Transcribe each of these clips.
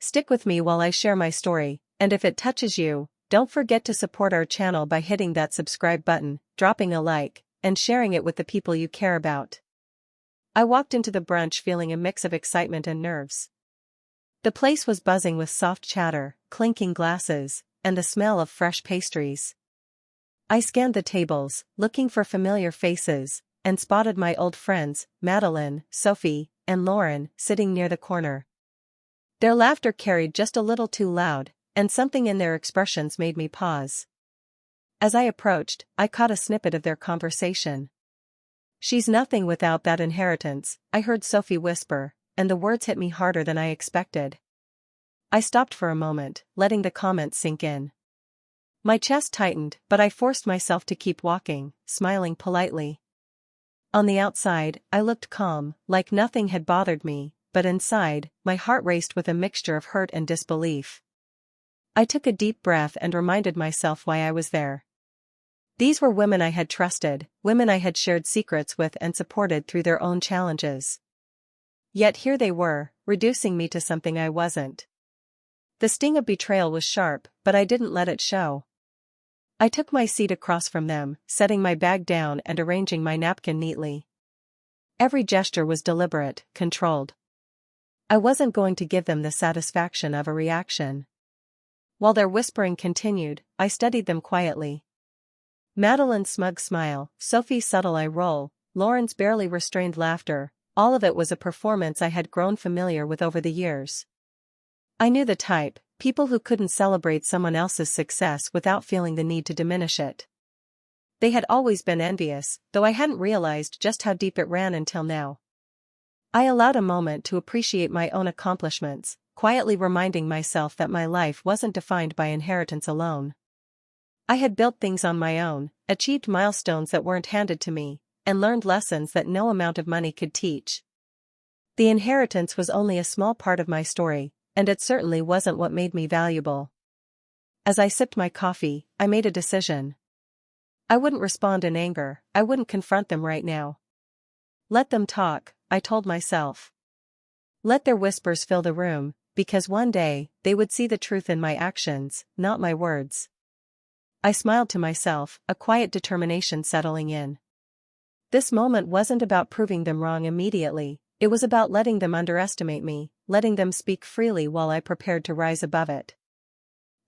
Stick with me while I share my story, and if it touches you, don't forget to support our channel by hitting that subscribe button, dropping a like, and sharing it with the people you care about. I walked into the brunch feeling a mix of excitement and nerves. The place was buzzing with soft chatter, clinking glasses, and the smell of fresh pastries. I scanned the tables, looking for familiar faces, and spotted my old friends, Madeline, Sophie, and Lauren, sitting near the corner. Their laughter carried just a little too loud, and something in their expressions made me pause. As I approached, I caught a snippet of their conversation. "She's nothing without that inheritance," I heard Sophie whisper, and the words hit me harder than I expected. I stopped for a moment, letting the comments sink in. My chest tightened, but I forced myself to keep walking, smiling politely. On the outside, I looked calm, like nothing had bothered me, but inside, my heart raced with a mixture of hurt and disbelief. I took a deep breath and reminded myself why I was there. These were women I had trusted, women I had shared secrets with and supported through their own challenges. Yet here they were, reducing me to something I wasn't. The sting of betrayal was sharp, but I didn't let it show. I took my seat across from them, setting my bag down and arranging my napkin neatly. Every gesture was deliberate, controlled. I wasn't going to give them the satisfaction of a reaction. While their whispering continued, I studied them quietly. Madeline's smug smile, Sophie's subtle eye roll, Lauren's barely restrained laughter, all of it was a performance I had grown familiar with over the years. I knew the type, people who couldn't celebrate someone else's success without feeling the need to diminish it. They had always been envious, though I hadn't realized just how deep it ran until now. I allowed a moment to appreciate my own accomplishments, quietly reminding myself that my life wasn't defined by inheritance alone. I had built things on my own, achieved milestones that weren't handed to me, and learned lessons that no amount of money could teach. The inheritance was only a small part of my story, and it certainly wasn't what made me valuable. As I sipped my coffee, I made a decision. I wouldn't respond in anger, I wouldn't confront them right now. Let them talk, I told myself. Let their whispers fill the room, because one day, they would see the truth in my actions, not my words. I smiled to myself, a quiet determination settling in. This moment wasn't about proving them wrong immediately, it was about letting them underestimate me, letting them speak freely while I prepared to rise above it.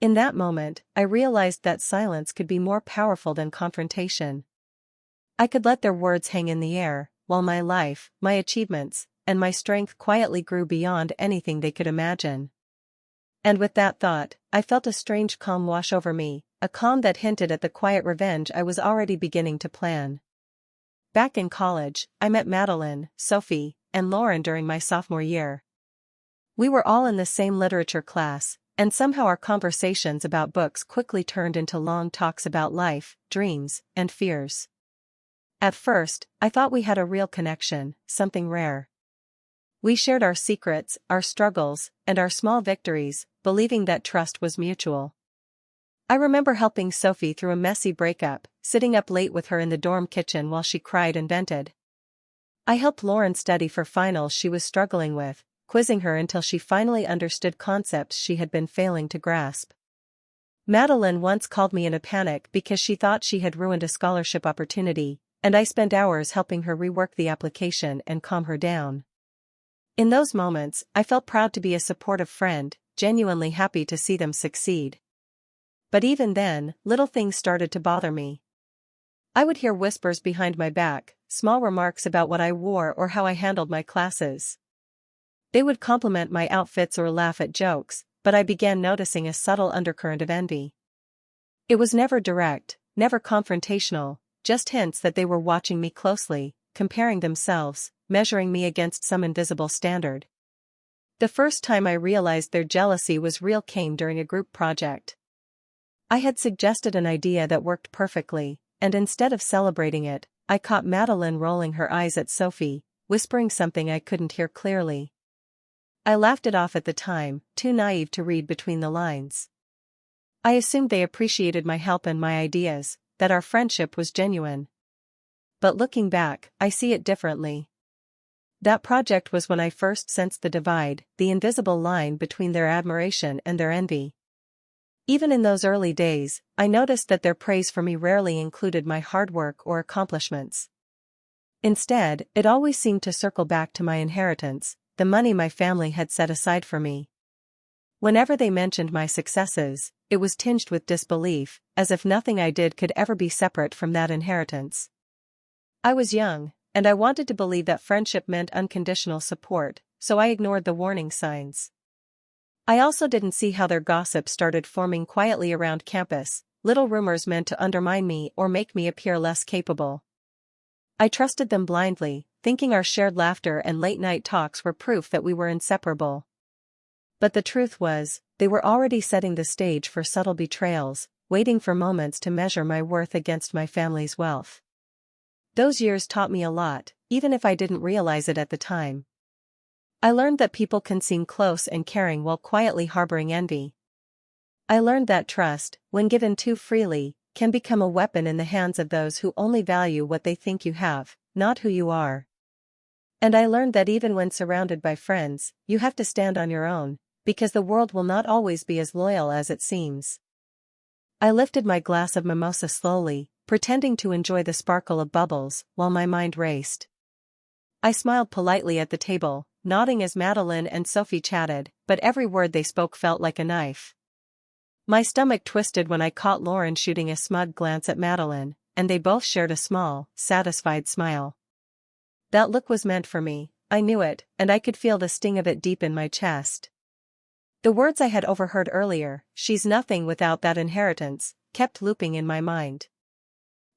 In that moment, I realized that silence could be more powerful than confrontation. I could let their words hang in the air, while my life, my achievements, and my strength quietly grew beyond anything they could imagine. And with that thought, I felt a strange calm wash over me, a calm that hinted at the quiet revenge I was already beginning to plan. Back in college, I met Madeline, Sophie, and Lauren during my sophomore year. We were all in the same literature class, and somehow our conversations about books quickly turned into long talks about life, dreams, and fears. At first, I thought we had a real connection, something rare. We shared our secrets, our struggles, and our small victories, believing that trust was mutual. I remember helping Sophie through a messy breakup, sitting up late with her in the dorm kitchen while she cried and vented. I helped Lauren study for finals she was struggling with, quizzing her until she finally understood concepts she had been failing to grasp. Madeline once called me in a panic because she thought she had ruined a scholarship opportunity, and I spent hours helping her rework the application and calm her down. In those moments, I felt proud to be a supportive friend, genuinely happy to see them succeed. But even then, little things started to bother me. I would hear whispers behind my back, small remarks about what I wore or how I handled my classes. They would compliment my outfits or laugh at jokes, but I began noticing a subtle undercurrent of envy. It was never direct, never confrontational, just hints that they were watching me closely, comparing themselves, measuring me against some invisible standard. The first time I realized their jealousy was real came during a group project. I had suggested an idea that worked perfectly, and instead of celebrating it, I caught Madeline rolling her eyes at Sophie, whispering something I couldn't hear clearly. I laughed it off at the time, too naive to read between the lines. I assumed they appreciated my help and my ideas, that our friendship was genuine. But looking back, I see it differently. That project was when I first sensed the divide, the invisible line between their admiration and their envy. Even in those early days, I noticed that their praise for me rarely included my hard work or accomplishments. Instead, it always seemed to circle back to my inheritance, the money my family had set aside for me. Whenever they mentioned my successes, it was tinged with disbelief, as if nothing I did could ever be separate from that inheritance. I was young, and I wanted to believe that friendship meant unconditional support, so I ignored the warning signs. I also didn't see how their gossip started forming quietly around campus, little rumors meant to undermine me or make me appear less capable. I trusted them blindly, thinking our shared laughter and late-night talks were proof that we were inseparable. But the truth was, they were already setting the stage for subtle betrayals, waiting for moments to measure my worth against my family's wealth. Those years taught me a lot, even if I didn't realize it at the time. I learned that people can seem close and caring while quietly harboring envy. I learned that trust, when given too freely, can become a weapon in the hands of those who only value what they think you have, not who you are. And I learned that even when surrounded by friends, you have to stand on your own, because the world will not always be as loyal as it seems. I lifted my glass of mimosa slowly, pretending to enjoy the sparkle of bubbles, while my mind raced. I smiled politely at the table, nodding as Madeline and Sophie chatted, but every word they spoke felt like a knife. My stomach twisted when I caught Lauren shooting a smug glance at Madeline, and they both shared a small, satisfied smile. That look was meant for me, I knew it, and I could feel the sting of it deep in my chest. The words I had overheard earlier, "She's nothing without that inheritance," kept looping in my mind.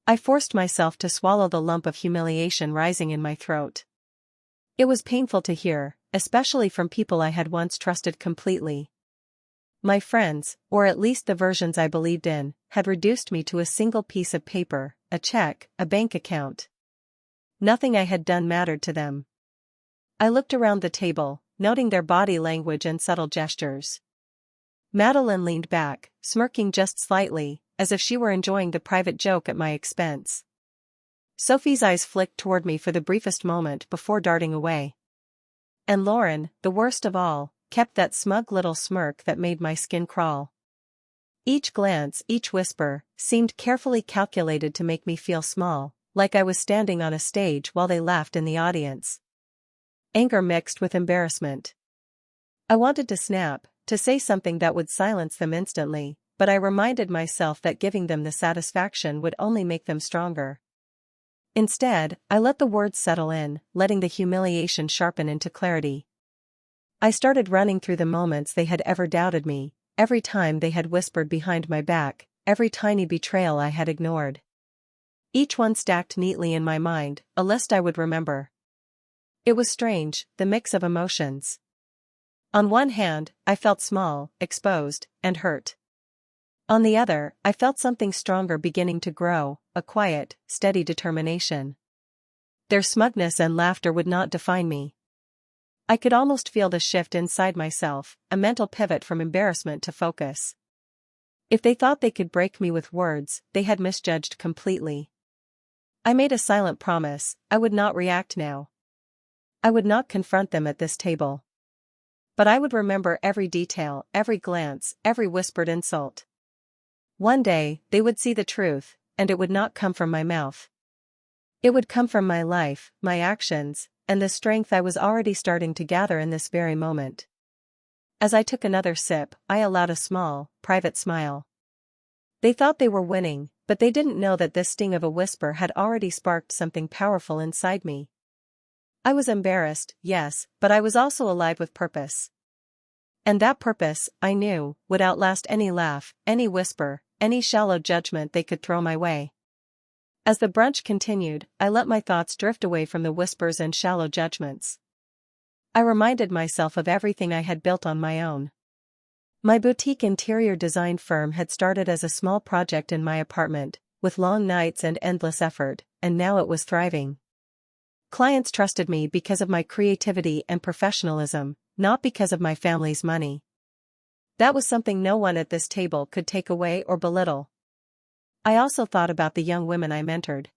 I forced myself to swallow the lump of humiliation rising in my throat. It was painful to hear, especially from people I had once trusted completely. My friends, or at least the versions I believed in, had reduced me to a single piece of paper, a check, a bank account. Nothing I had done mattered to them. I looked around the table, noting their body language and subtle gestures. Madeline leaned back, smirking just slightly, as if she were enjoying the private joke at my expense. Sophie's eyes flicked toward me for the briefest moment before darting away. And Lauren, the worst of all, kept that smug little smirk that made my skin crawl. Each glance, each whisper, seemed carefully calculated to make me feel small, like I was standing on a stage while they laughed in the audience. Anger mixed with embarrassment. I wanted to snap, to say something that would silence them instantly, but I reminded myself that giving them the satisfaction would only make them stronger. Instead, I let the words settle in, letting the humiliation sharpen into clarity. I started running through the moments they had ever doubted me, every time they had whispered behind my back, every tiny betrayal I had ignored. Each one stacked neatly in my mind, a list I would remember. It was strange, the mix of emotions. On one hand, I felt small, exposed, and hurt. On the other, I felt something stronger beginning to grow, a quiet, steady determination. Their smugness and laughter would not define me. I could almost feel the shift inside myself, a mental pivot from embarrassment to focus. If they thought they could break me with words, they had misjudged completely. I made a silent promise, I would not react now. I would not confront them at this table. But I would remember every detail, every glance, every whispered insult. One day, they would see the truth, and it would not come from my mouth. It would come from my life, my actions, and the strength I was already starting to gather in this very moment. As I took another sip, I allowed a small, private smile. They thought they were winning, but they didn't know that this sting of a whisper had already sparked something powerful inside me. I was embarrassed, yes, but I was also alive with purpose. And that purpose, I knew, would outlast any laugh, any whisper, any shallow judgment they could throw my way. As the brunch continued, I let my thoughts drift away from the whispers and shallow judgments. I reminded myself of everything I had built on my own. My boutique interior design firm had started as a small project in my apartment, with long nights and endless effort, and now it was thriving. Clients trusted me because of my creativity and professionalism, not because of my family's money. That was something no one at this table could take away or belittle. I also thought about the young women I mentored.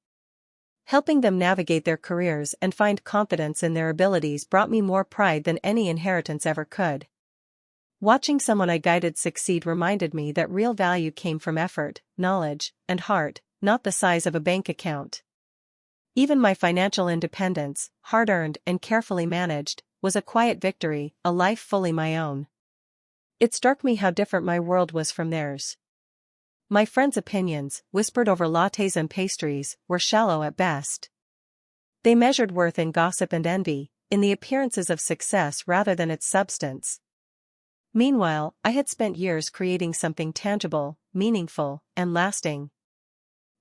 Helping them navigate their careers and find confidence in their abilities brought me more pride than any inheritance ever could. Watching someone I guided succeed reminded me that real value came from effort, knowledge, and heart, not the size of a bank account. Even my financial independence, hard-earned and carefully managed, was a quiet victory, a life fully my own. It struck me how different my world was from theirs. My friends' opinions, whispered over lattes and pastries, were shallow at best. They measured worth in gossip and envy, in the appearances of success rather than its substance. Meanwhile, I had spent years creating something tangible, meaningful, and lasting.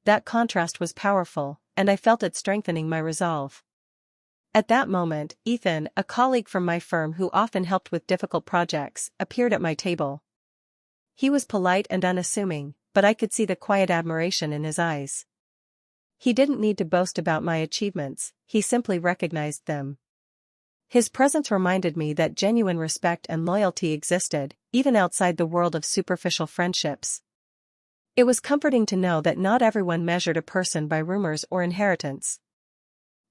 That contrast was powerful, and I felt it strengthening my resolve. At that moment, Ethan, a colleague from my firm who often helped with difficult projects, appeared at my table. He was polite and unassuming, but I could see the quiet admiration in his eyes. He didn't need to boast about my achievements, he simply recognized them. His presence reminded me that genuine respect and loyalty existed, even outside the world of superficial friendships. It was comforting to know that not everyone measured a person by rumors or inheritance.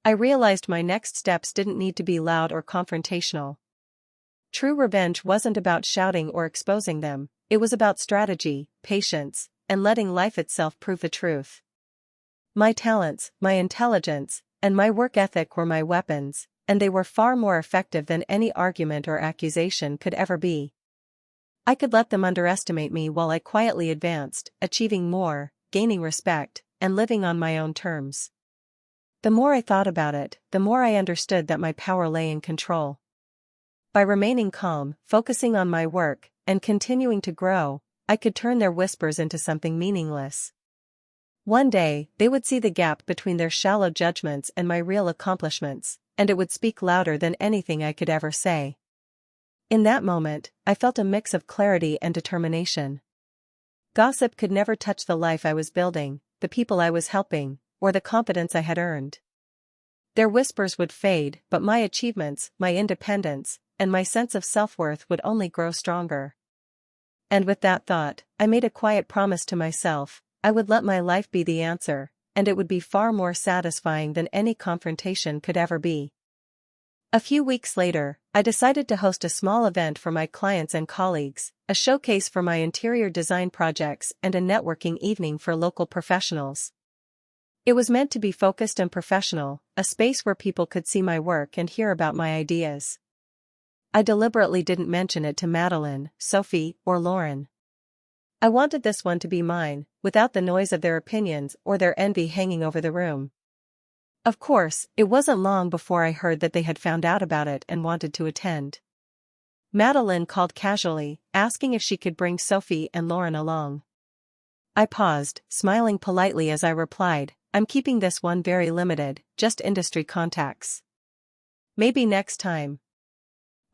I realized my next steps didn't need to be loud or confrontational. True revenge wasn't about shouting or exposing them, it was about strategy, patience, and letting life itself prove the truth. My talents, my intelligence, and my work ethic were my weapons, and they were far more effective than any argument or accusation could ever be. I could let them underestimate me while I quietly advanced, achieving more, gaining respect, and living on my own terms. The more I thought about it, the more I understood that my power lay in control. By remaining calm, focusing on my work, and continuing to grow, I could turn their whispers into something meaningless. One day, they would see the gap between their shallow judgments and my real accomplishments, and it would speak louder than anything I could ever say. In that moment, I felt a mix of clarity and determination. Gossip could never touch the life I was building, the people I was helping, or the confidence I had earned. Their whispers would fade, but my achievements, my independence, and my sense of self-worth would only grow stronger. And with that thought, I made a quiet promise to myself, I would let my life be the answer, and it would be far more satisfying than any confrontation could ever be. A few weeks later, I decided to host a small event for my clients and colleagues, a showcase for my interior design projects and a networking evening for local professionals. It was meant to be focused and professional, a space where people could see my work and hear about my ideas. I deliberately didn't mention it to Madeline, Sophie, or Lauren. I wanted this one to be mine, without the noise of their opinions or their envy hanging over the room. Of course, it wasn't long before I heard that they had found out about it and wanted to attend. Madeline called casually, asking if she could bring Sophie and Lauren along. I paused, smiling politely as I replied, I'm keeping this one very limited, just industry contacts. Maybe next time.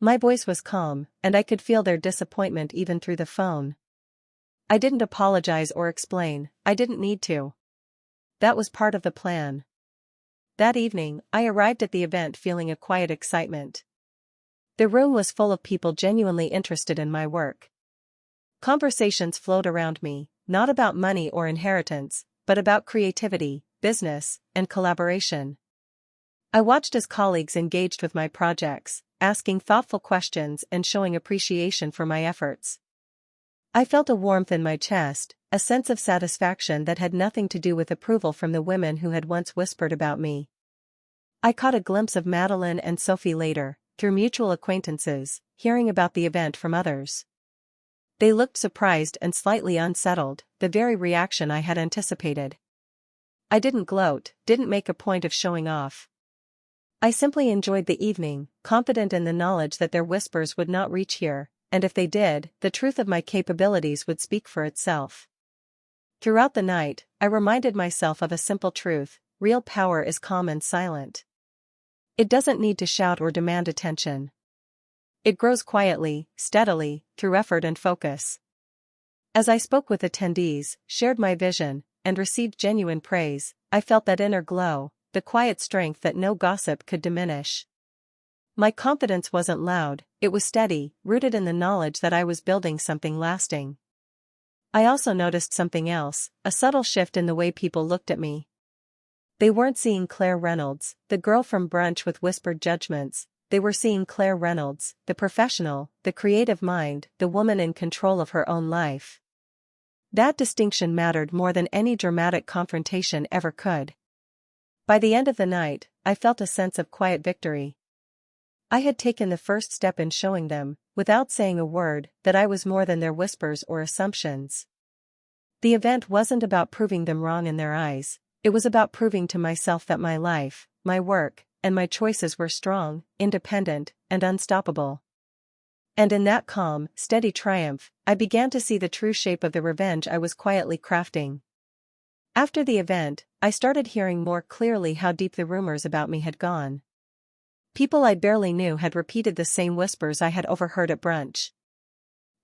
My voice was calm, and I could feel their disappointment even through the phone. I didn't apologize or explain, I didn't need to. That was part of the plan. That evening, I arrived at the event feeling a quiet excitement. The room was full of people genuinely interested in my work. Conversations flowed around me, not about money or inheritance, but about creativity, business, and collaboration. I watched as colleagues engaged with my projects, asking thoughtful questions and showing appreciation for my efforts. I felt a warmth in my chest, a sense of satisfaction that had nothing to do with approval from the women who had once whispered about me. I caught a glimpse of Madeline and Sophie later, through mutual acquaintances, hearing about the event from others. They looked surprised and slightly unsettled, the very reaction I had anticipated. I didn't gloat, didn't make a point of showing off. I simply enjoyed the evening, confident in the knowledge that their whispers would not reach here, and if they did, the truth of my capabilities would speak for itself. Throughout the night, I reminded myself of a simple truth: real power is calm and silent. It doesn't need to shout or demand attention. It grows quietly, steadily, through effort and focus. As I spoke with attendees, shared my vision, and received genuine praise, I felt that inner glow, the quiet strength that no gossip could diminish. My confidence wasn't loud, it was steady, rooted in the knowledge that I was building something lasting. I also noticed something else, a subtle shift in the way people looked at me. They weren't seeing Claire Reynolds, the girl from Brunch with whispered judgments. They were seeing Claire Reynolds, the professional, the creative mind, the woman in control of her own life. That distinction mattered more than any dramatic confrontation ever could. By the end of the night, I felt a sense of quiet victory. I had taken the first step in showing them, without saying a word, that I was more than their whispers or assumptions. The event wasn't about proving them wrong in their eyes, it was about proving to myself that my life, my work, and my choices were strong, independent, and unstoppable. And in that calm, steady triumph, I began to see the true shape of the revenge I was quietly crafting. After the event, I started hearing more clearly how deep the rumors about me had gone. People I barely knew had repeated the same whispers I had overheard at Brunch.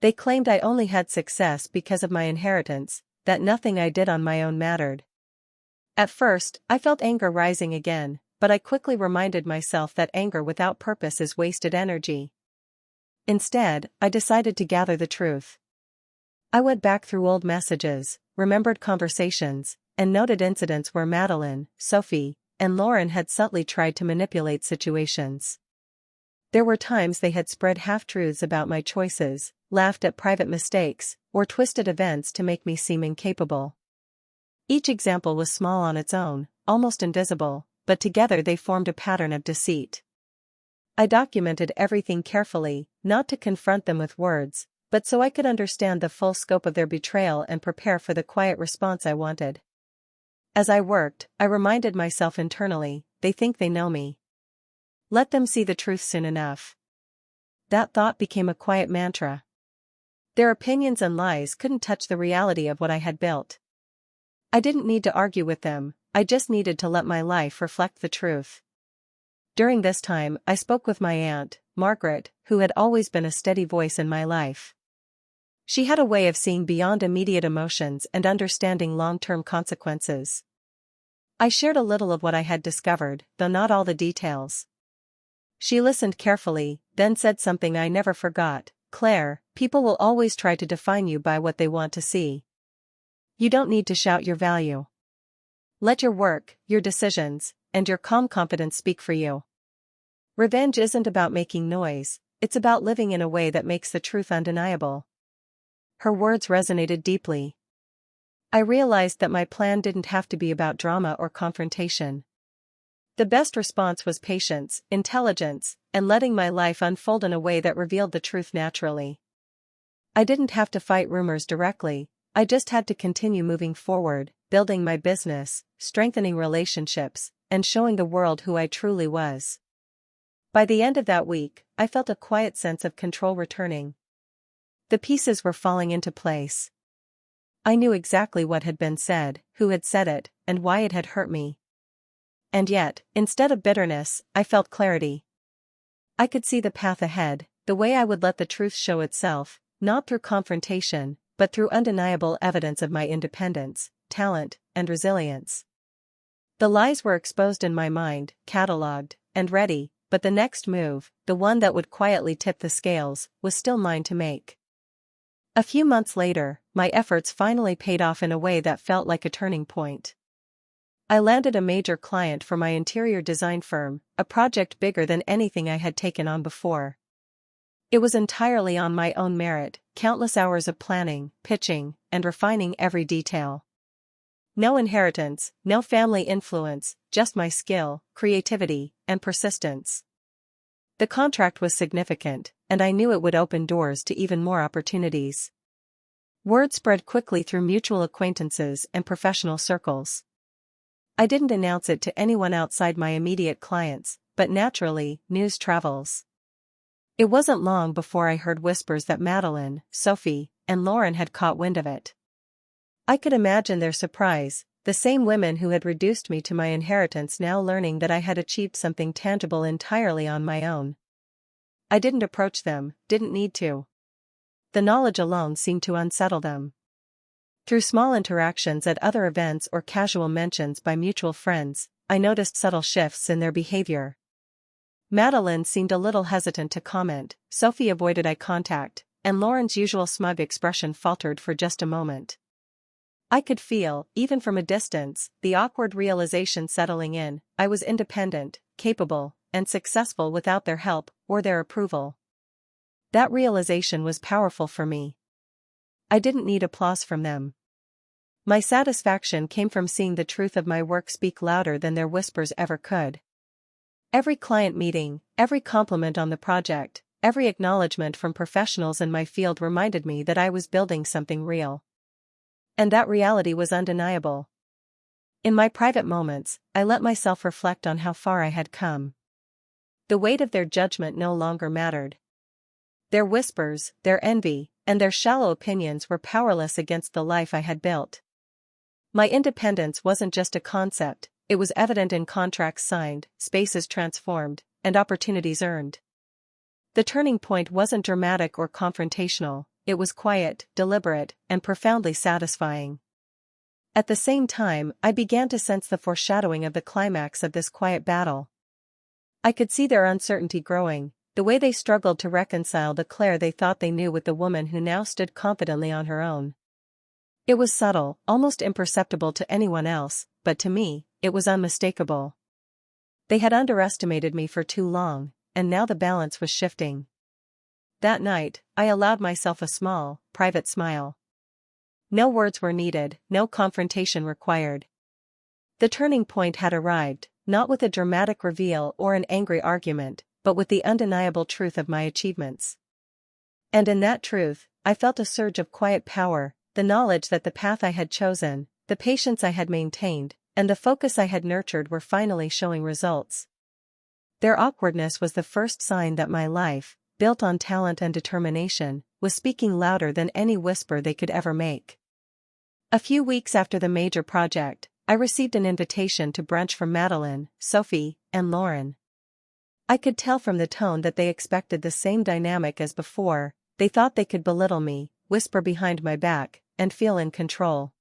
They claimed I only had success because of my inheritance, that nothing I did on my own mattered. At first, I felt anger rising again, but I quickly reminded myself that anger without purpose is wasted energy. Instead, I decided to gather the truth. I went back through old messages, remembered conversations, and noted incidents where Madeline, Sophie, and Lauren had subtly tried to manipulate situations. There were times they had spread half-truths about my choices, laughed at private mistakes, or twisted events to make me seem incapable. Each example was small on its own, almost invisible, but together they formed a pattern of deceit. I documented everything carefully, not to confront them with words, but so I could understand the full scope of their betrayal and prepare for the quiet response I wanted. As I worked, I reminded myself internally, they think they know me. Let them see the truth soon enough. That thought became a quiet mantra. Their opinions and lies couldn't touch the reality of what I had built. I didn't need to argue with them, I just needed to let my life reflect the truth. During this time, I spoke with my aunt, Margaret, who had always been a steady voice in my life. She had a way of seeing beyond immediate emotions and understanding long-term consequences. I shared a little of what I had discovered, though not all the details. She listened carefully, then said something I never forgot, "Claire, people will always try to define you by what they want to see. You don't need to shout your value. Let your work, your decisions, and your calm confidence speak for you. Revenge isn't about making noise, it's about living in a way that makes the truth undeniable." Her words resonated deeply. I realized that my plan didn't have to be about drama or confrontation. The best response was patience, intelligence, and letting my life unfold in a way that revealed the truth naturally. I didn't have to fight rumors directly, I just had to continue moving forward, building my business, strengthening relationships, and showing the world who I truly was. By the end of that week, I felt a quiet sense of control returning. The pieces were falling into place. I knew exactly what had been said, who had said it, and why it had hurt me. And yet, instead of bitterness, I felt clarity. I could see the path ahead, the way I would let the truth show itself, not through confrontation, but through undeniable evidence of my independence, talent, and resilience. The lies were exposed in my mind, catalogued, and ready, but the next move, the one that would quietly tip the scales, was still mine to make. A few months later, my efforts finally paid off in a way that felt like a turning point. I landed a major client for my interior design firm, a project bigger than anything I had taken on before. It was entirely on my own merit, countless hours of planning, pitching, and refining every detail. No inheritance, no family influence, just my skill, creativity, and persistence. The contract was significant, and I knew it would open doors to even more opportunities. Word spread quickly through mutual acquaintances and professional circles. I didn't announce it to anyone outside my immediate clients, but naturally, news travels. It wasn't long before I heard whispers that Madeline, Sophie, and Lauren had caught wind of it. I could imagine their surprise, the same women who had reduced me to my inheritance now learning that I had achieved something tangible entirely on my own. I didn't approach them, didn't need to. The knowledge alone seemed to unsettle them. Through small interactions at other events or casual mentions by mutual friends, I noticed subtle shifts in their behavior. Madeline seemed a little hesitant to comment, Sophie avoided eye contact, and Lauren's usual smug expression faltered for just a moment. I could feel, even from a distance, the awkward realization settling in. I was independent, capable, and successful without their help or their approval. That realization was powerful for me. I didn't need applause from them. My satisfaction came from seeing the truth of my work speak louder than their whispers ever could. Every client meeting, every compliment on the project, every acknowledgement from professionals in my field reminded me that I was building something real. And that reality was undeniable. In my private moments, I let myself reflect on how far I had come. The weight of their judgment no longer mattered. Their whispers, their envy, and their shallow opinions were powerless against the life I had built. My independence wasn't just a concept, it was evident in contracts signed, spaces transformed, and opportunities earned. The turning point wasn't dramatic or confrontational, it was quiet, deliberate, and profoundly satisfying. At the same time, I began to sense the foreshadowing of the climax of this quiet battle. I could see their uncertainty growing, the way they struggled to reconcile the Claire they thought they knew with the woman who now stood confidently on her own. It was subtle, almost imperceptible to anyone else, but to me, it was unmistakable. They had underestimated me for too long, and now the balance was shifting. That night, I allowed myself a small, private smile. No words were needed, no confrontation required. The turning point had arrived, not with a dramatic reveal or an angry argument, but with the undeniable truth of my achievements. And in that truth, I felt a surge of quiet power, the knowledge that the path I had chosen, the patience I had maintained, and the focus I had nurtured were finally showing results. Their awkwardness was the first sign that my life, built on talent and determination, was speaking louder than any whisper they could ever make. A few weeks after the major project, I received an invitation to brunch from Madeline, Sophie, and Lauren. I could tell from the tone that they expected the same dynamic as before. They thought they could belittle me, whisper behind my back, and feel in control.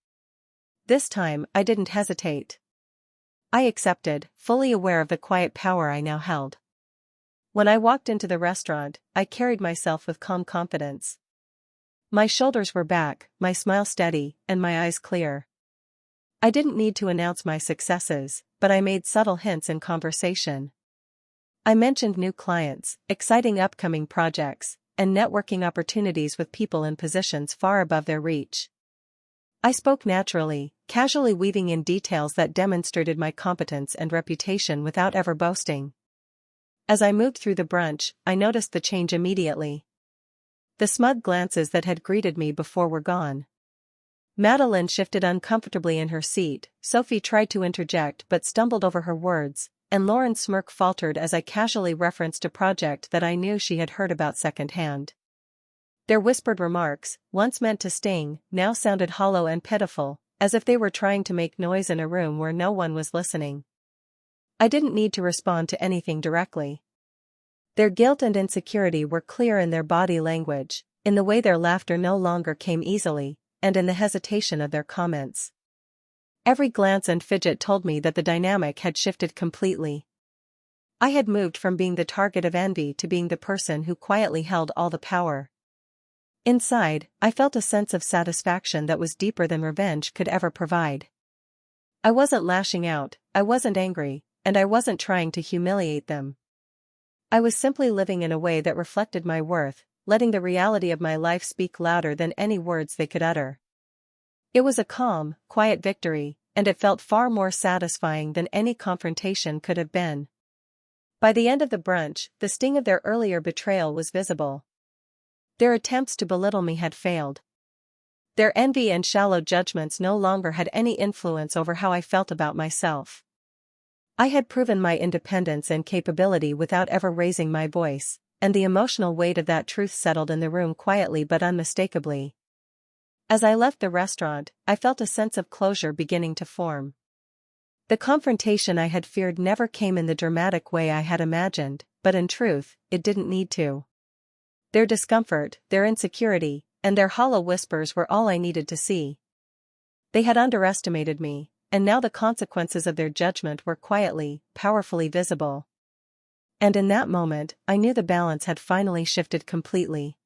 This time, I didn't hesitate. I accepted, fully aware of the quiet power I now held. When I walked into the restaurant, I carried myself with calm confidence. My shoulders were back, my smile steady, and my eyes clear. I didn't need to announce my successes, but I made subtle hints in conversation. I mentioned new clients, exciting upcoming projects, and networking opportunities with people in positions far above their reach. I spoke naturally, casually weaving in details that demonstrated my competence and reputation without ever boasting. As I moved through the brunch, I noticed the change immediately. The smug glances that had greeted me before were gone. Madeline shifted uncomfortably in her seat, Sophie tried to interject but stumbled over her words, and Lauren's smirk faltered as I casually referenced a project that I knew she had heard about secondhand. Their whispered remarks, once meant to sting, now sounded hollow and pitiful, as if they were trying to make noise in a room where no one was listening. I didn't need to respond to anything directly. Their guilt and insecurity were clear in their body language, in the way their laughter no longer came easily, and in the hesitation of their comments. Every glance and fidget told me that the dynamic had shifted completely. I had moved from being the target of envy to being the person who quietly held all the power. Inside, I felt a sense of satisfaction that was deeper than revenge could ever provide. I wasn't lashing out, I wasn't angry, and I wasn't trying to humiliate them. I was simply living in a way that reflected my worth, letting the reality of my life speak louder than any words they could utter. It was a calm, quiet victory, and it felt far more satisfying than any confrontation could have been. By the end of the brunch, the sting of their earlier betrayal was visible. Their attempts to belittle me had failed. Their envy and shallow judgments no longer had any influence over how I felt about myself. I had proven my independence and capability without ever raising my voice, and the emotional weight of that truth settled in the room quietly but unmistakably. As I left the restaurant, I felt a sense of closure beginning to form. The confrontation I had feared never came in the dramatic way I had imagined, but in truth, it didn't need to. Their discomfort, their insecurity, and their hollow whispers were all I needed to see. They had underestimated me, and now the consequences of their judgment were quietly, powerfully visible. And in that moment, I knew the balance had finally shifted completely.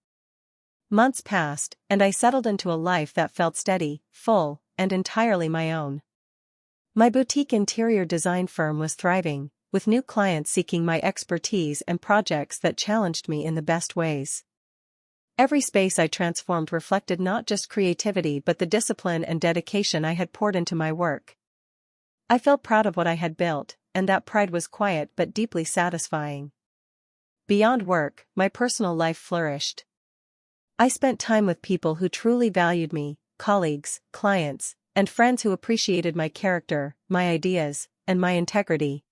Months passed, and I settled into a life that felt steady, full, and entirely my own. My boutique interior design firm was thriving, with new clients seeking my expertise and projects that challenged me in the best ways. Every space I transformed reflected not just creativity but the discipline and dedication I had poured into my work. I felt proud of what I had built, and that pride was quiet but deeply satisfying. Beyond work, my personal life flourished. I spent time with people who truly valued me, colleagues, clients, and friends who appreciated my character, my ideas, and my integrity.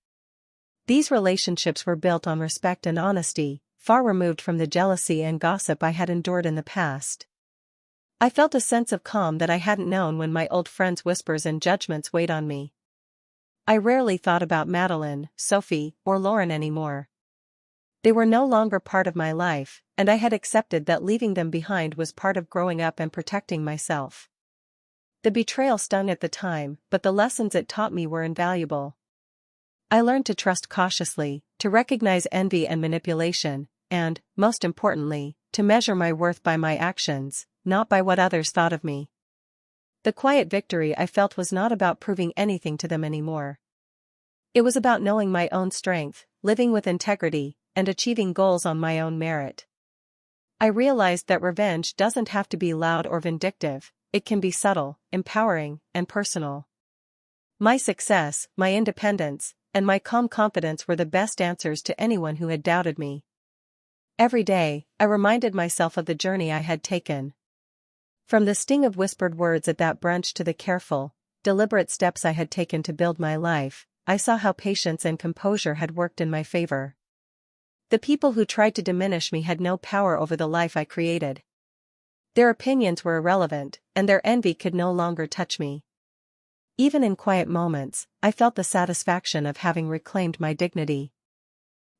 These relationships were built on respect and honesty, far removed from the jealousy and gossip I had endured in the past. I felt a sense of calm that I hadn't known when my old friends' whispers and judgments weighed on me. I rarely thought about Madeline, Sophie, or Lauren anymore. They were no longer part of my life, and I had accepted that leaving them behind was part of growing up and protecting myself. The betrayal stung at the time, but the lessons it taught me were invaluable. I learned to trust cautiously, to recognize envy and manipulation, and, most importantly, to measure my worth by my actions, not by what others thought of me. The quiet victory I felt was not about proving anything to them anymore. It was about knowing my own strength, living with integrity, and achieving goals on my own merit. I realized that revenge doesn't have to be loud or vindictive, it can be subtle, empowering, and personal. My success, my independence, and my calm confidence were the best answers to anyone who had doubted me. Every day, I reminded myself of the journey I had taken. From the sting of whispered words at that brunch to the careful, deliberate steps I had taken to build my life, I saw how patience and composure had worked in my favor. The people who tried to diminish me had no power over the life I created. Their opinions were irrelevant, and their envy could no longer touch me. Even in quiet moments, I felt the satisfaction of having reclaimed my dignity.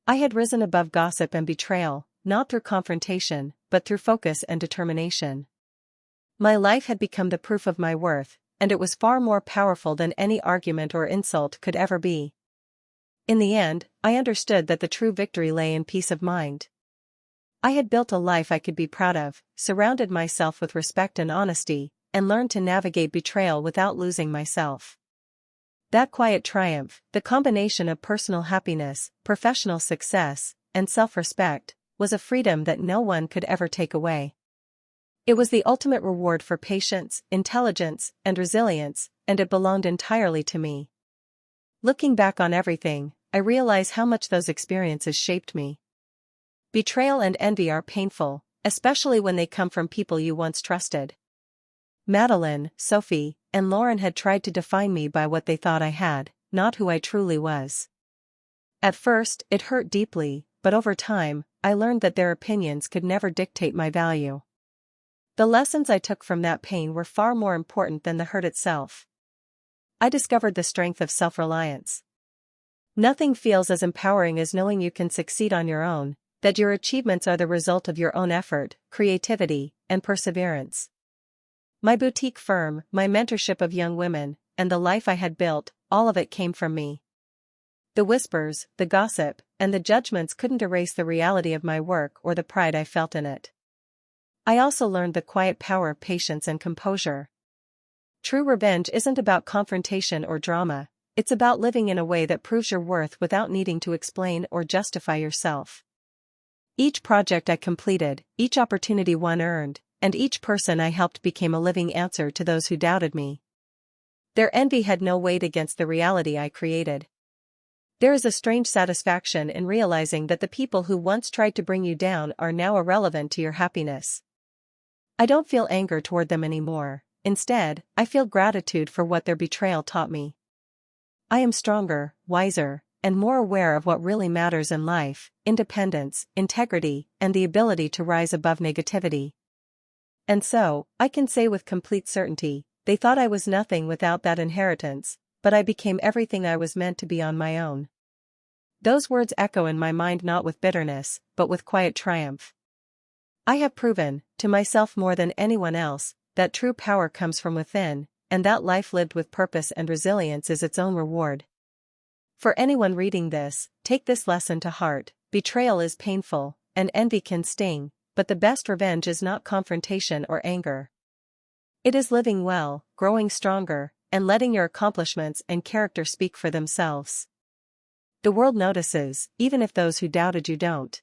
I had risen above gossip and betrayal, not through confrontation, but through focus and determination. My life had become the proof of my worth, and it was far more powerful than any argument or insult could ever be. In the end, I understood that the true victory lay in peace of mind. I had built a life I could be proud of, surrounded myself with respect and honesty, and learned to navigate betrayal without losing myself. That quiet triumph, the combination of personal happiness, professional success, and self-respect, was a freedom that no one could ever take away. It was the ultimate reward for patience, intelligence, and resilience, and it belonged entirely to me. Looking back on everything, I realize how much those experiences shaped me. Betrayal and envy are painful, especially when they come from people you once trusted. Madeline, Sophie, and Lauren had tried to define me by what they thought I had, not who I truly was. At first, it hurt deeply, but over time, I learned that their opinions could never dictate my value. The lessons I took from that pain were far more important than the hurt itself. I discovered the strength of self-reliance. Nothing feels as empowering as knowing you can succeed on your own, that your achievements are the result of your own effort, creativity, and perseverance. My boutique firm, my mentorship of young women, and the life I had built, all of it came from me. The whispers, the gossip, and the judgments couldn't erase the reality of my work or the pride I felt in it. I also learned the quiet power of patience and composure. True revenge isn't about confrontation or drama, it's about living in a way that proves your worth without needing to explain or justify yourself. Each project I completed, each opportunity one earned, and each person I helped became a living answer to those who doubted me. Their envy had no weight against the reality I created. There is a strange satisfaction in realizing that the people who once tried to bring you down are now irrelevant to your happiness. I don't feel anger toward them anymore, instead, I feel gratitude for what their betrayal taught me. I am stronger, wiser, and more aware of what really matters in life: independence, integrity, and the ability to rise above negativity. And so, I can say with complete certainty, they thought I was nothing without that inheritance, but I became everything I was meant to be on my own. Those words echo in my mind not with bitterness, but with quiet triumph. I have proven, to myself more than anyone else, that true power comes from within, and that life lived with purpose and resilience is its own reward. For anyone reading this, take this lesson to heart: betrayal is painful, and envy can sting, but the best revenge is not confrontation or anger. It is living well, growing stronger, and letting your accomplishments and character speak for themselves. The world notices, even if those who doubted you don't.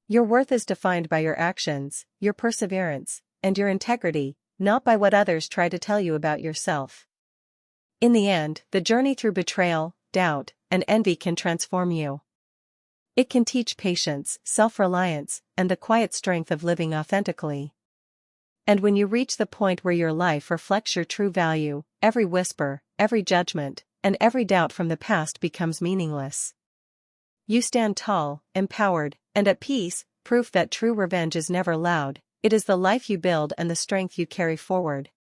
Your worth is defined by your actions, your perseverance, and your integrity, not by what others try to tell you about yourself. In the end, the journey through betrayal, doubt, and envy can transform you. It can teach patience, self-reliance, and the quiet strength of living authentically. And when you reach the point where your life reflects your true value, every whisper, every judgment, and every doubt from the past becomes meaningless. You stand tall, empowered, and at peace, proof that true revenge is never loud. It is the life you build and the strength you carry forward.